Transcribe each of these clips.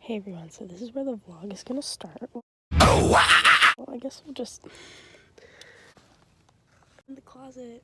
Hey everyone, so this is where the vlog is gonna start. Well, I guess we'll just in the closet.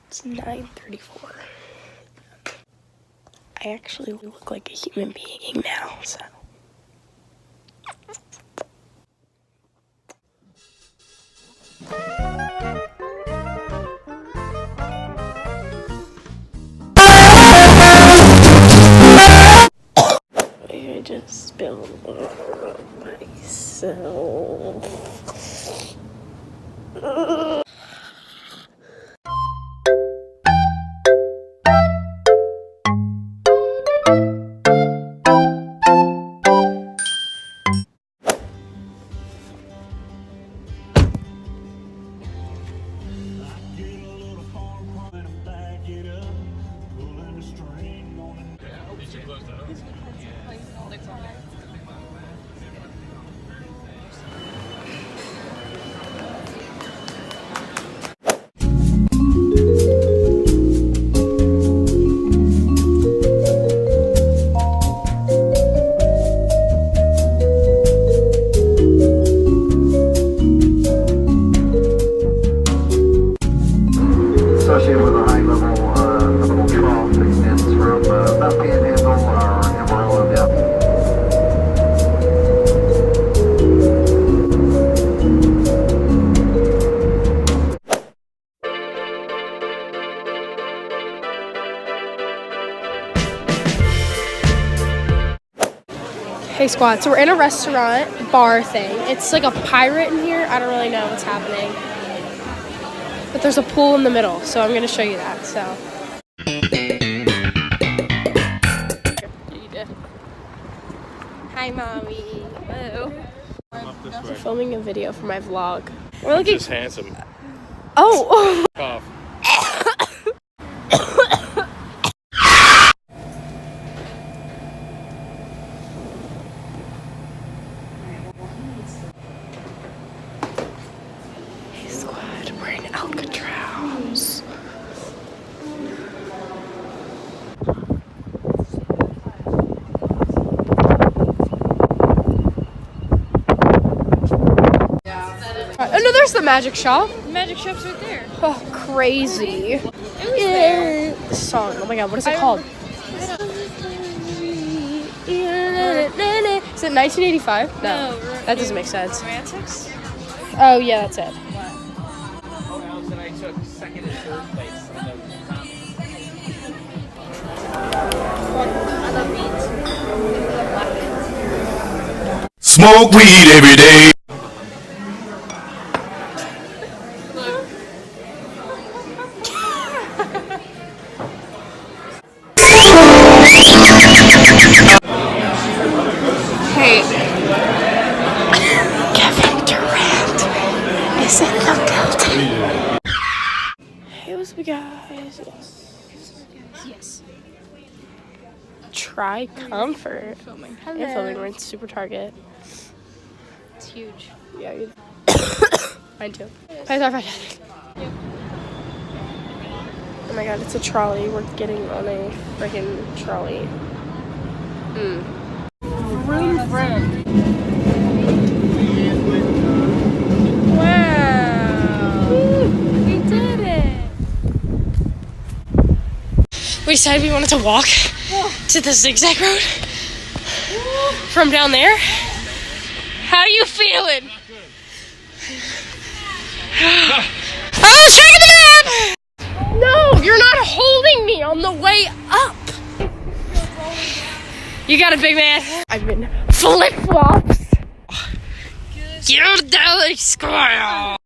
It's 9:34. I actually look like a human being now, so. I just spilled myself. Associated with a high level trough that extends from Mount Panhandle or Amarillo down. Hey squad, so we're in a restaurant bar thing. It's like a pirate in here. I don't really know what's happening. But there's a pool in the middle, so I'm gonna show you that, so. You did. Hi mommy. Hello. We're filming a video for my vlog. We're looking just handsome. Oh! Cough. Hey squad, we're in Alcatraz. Oh no, there's the magic shop. The magic shop's right there. Oh, crazy. It was there. The song. Oh my god, what is it called? Is it 1985? No. That doesn't make sense. Romantics? Oh yeah, that's it. Smoke weed every day. Hey. Kevin Durant is in the building. Hey, what's up, guys? Yes. Try comfort. Filming. Yeah, filming. We're in Super Target. It's huge. Yeah, you. Mine too. Sorry. Oh my god, it's a trolley. We're getting on a freaking trolley. Vroom vroom. Wow. We did it. We decided we wanted to walk to the zigzag road from down there. How you feeling? Oh, check the map! No, you're not holding me on the way up. You got it, big man. I'm in flip-flops. You're Deli Square.